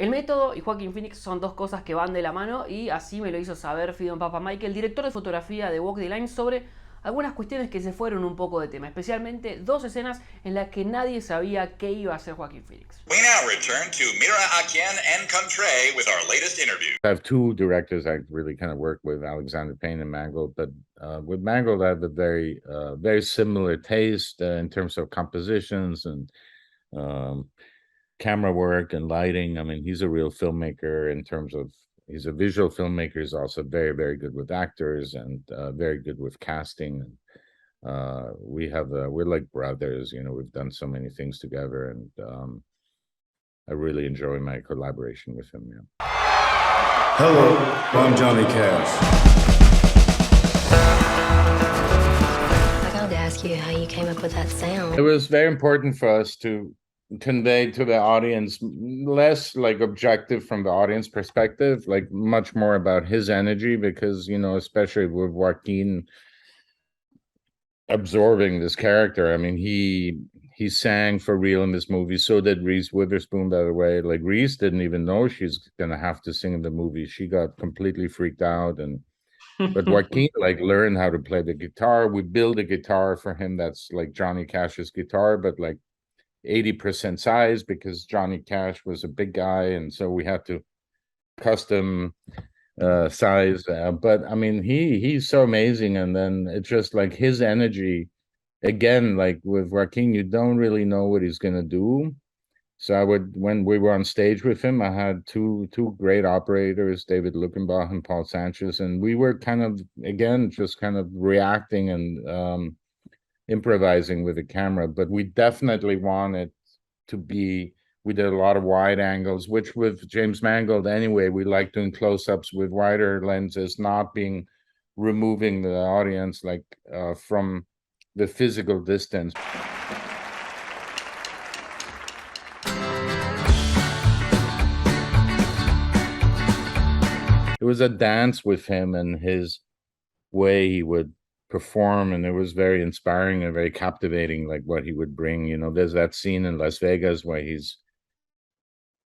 El método y Joaquin Phoenix son dos cosas que van de la mano y así me lo hizo saber Phedon Papamichael, director de fotografía de Walk the Line, sobre algunas cuestiones que se fueron un poco de tema, especialmente dos escenas en las que nadie sabía qué iba a hacer Joaquin Phoenix. We now return to Mira Joaquin and Contre with our latest interview. I have two directors I really kind of work with, Alexander Payne and Mangold, but with Mangold I have a very similar taste in terms of compositions and um, camera work and lighting. I mean, he's a real filmmaker in terms of, he's a visual filmmaker. He's also very good with actors and very good with casting. And we're like brothers, you know, we've done so many things together, and I really enjoy my collaboration with him. Yeah. Hello, I'm Johnny Cash. I gotta ask you how you came up with that sound. It was very important for us to convey to the audience less like objective from the audience perspective, like much more about his energy, because, you know, especially with Joaquin absorbing this character. I mean, he sang for real in this movie. So did Reese Witherspoon, by the way. Like, Reese didn't even know she's gonna have to sing in the movie. She got completely freaked out. And but Joaquin like learned how to play the guitar. We built a guitar for him that's like Johnny Cash's guitar, but like 80% size, because Johnny Cash was a big guy, and so we had to custom size. But I mean, he's so amazing. And then it's just like his energy. Again, like with Joaquin, you don't really know what he's gonna do. So I would, when we were on stage with him, I had two great operators, David Luckenbach and Paul Sanchez, and we were kind of, again, just kind of reacting and improvising with the camera. But we definitely wanted to be, we did a lot of wide angles, which with James Mangold anyway, we like doing close-ups with wider lenses, not being removing the audience like from the physical distance. It was a dance with him and his way he would perform, and it was very inspiring and very captivating, like what he would bring. You know, there's that scene in Las Vegas where he's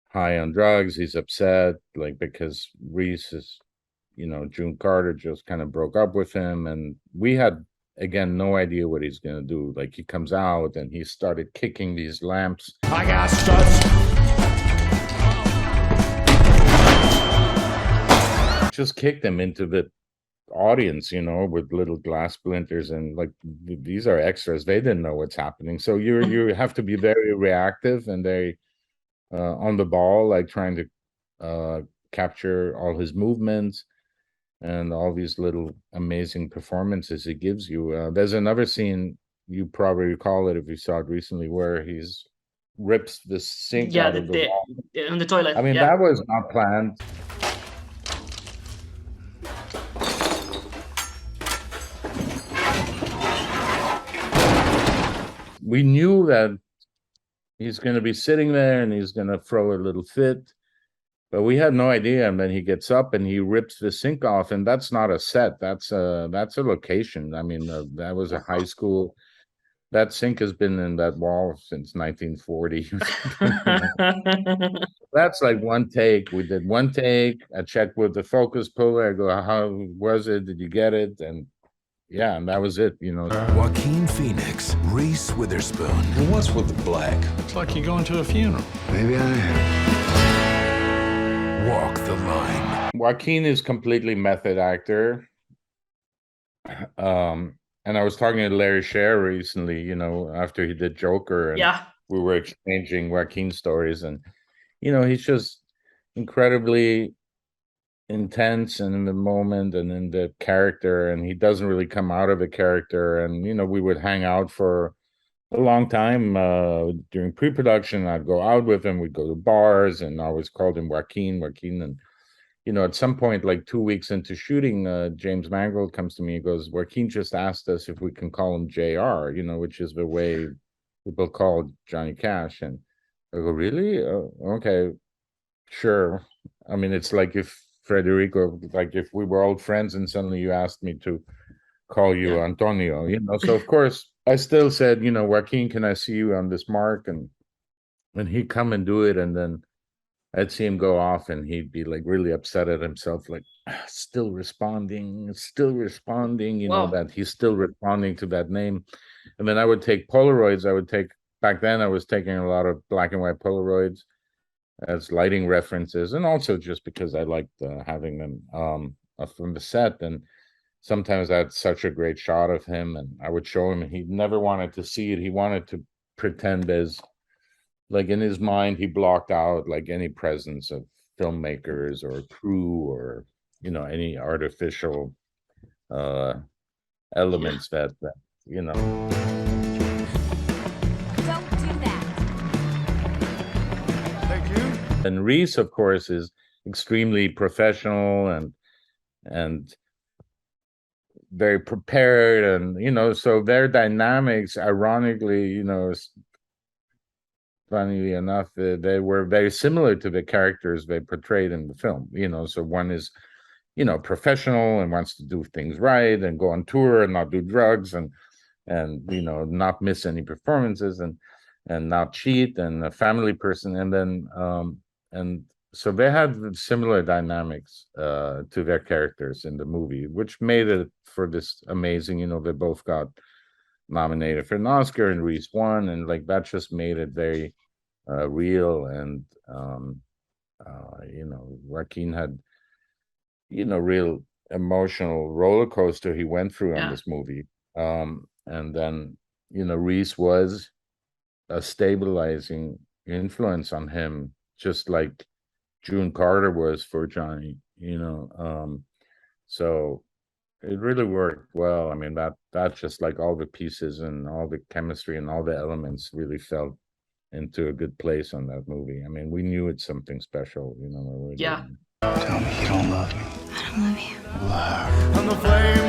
high on drugs, he's upset, like because Reese is, you know, June Carter just kind of broke up with him, and we had, again, no idea what he's gonna do. Like, he comes out and he started kicking these lamps. I got studs. Just kicked them into the audience, you know, with little glass splinters, and like these are extras. They didn't know what's happening. So you have to be very reactive and very on the ball, like trying to capture all his movements and all these little amazing performances he gives you. There's another scene, you probably recall it if you saw it recently, where he's rips the sink out of the wall. In the toilet. I mean, that was not planned. We knew that he's going to be sitting there and he's going to throw a little fit, but we had no idea. And then he gets up and he rips the sink off, and that's not a set. That's a location. I mean, that was a high school. That sink has been in that wall since 1940. That's like one take. We did one take. I checked with the focus puller. I go, how was it? Did you get it? And yeah, and that was it, you know. Joaquin Phoenix, Reese Witherspoon. And what's with the black? Looks like you're going to a funeral. Maybe I am. Walk the line. Joaquin is completely method actor. And I was talking to Larry Sher recently, you know, after he did Joker, and we were exchanging Joaquin stories, and, you know, he's just incredibly intense and in the moment and in the character, and he doesn't really come out of the character. And, you know, we would hang out for a long time during pre-production. I'd go out with him, we'd go to bars, and I always called him Joaquin. And, you know, at some point, like 2 weeks into shooting, James Mangold comes to me and goes, Joaquin just asked us if we can call him JR, you know, which is the way people call Johnny Cash. And I go, really? Okay, sure. I mean, it's like if Federico, like if we were old friends and suddenly you asked me to call you Antonio, you know. So of course I still said, you know, Joaquin, can I see you on this mark? And he'd come and do it, and then I'd see him go off and he'd be like really upset at himself, like still responding, you know, Wow. that he's still responding to that name. And then I would take Polaroids. Back then I was taking a lot of black and white Polaroids as lighting references, and also just because I liked having them from the set. And sometimes I had such a great shot of him, and I would show him, and he never wanted to see it. He wanted to pretend as, like, in his mind, he blocked out like any presence of filmmakers or crew or, you know, any artificial elements that you know. Don't do that. And Reese, of course, is extremely professional and very prepared, and you know, so their dynamics, ironically, you know, funnily enough, they were very similar to the characters they portrayed in the film. You know, so one is, you know, professional and wants to do things right and go on tour and not do drugs and you know, not miss any performances and not cheat, and a family person. And then and so they had similar dynamics to their characters in the movie, which made it for this amazing, you know, they both got nominated for an Oscar and Reese won, and like that just made it very real. And you know, Joaquin had, you know, real emotional roller coaster he went through on this movie. And then, you know, Reese was a stabilizing influence on him, just like June Carter was for Johnny, you know. So it really worked well. I mean, that just like all the pieces and all the chemistry and all the elements really fell into a good place on that movie. I mean, we knew it's something special, you know. Yeah. Tell me you don't love me. I don't love you. Liar. And the flame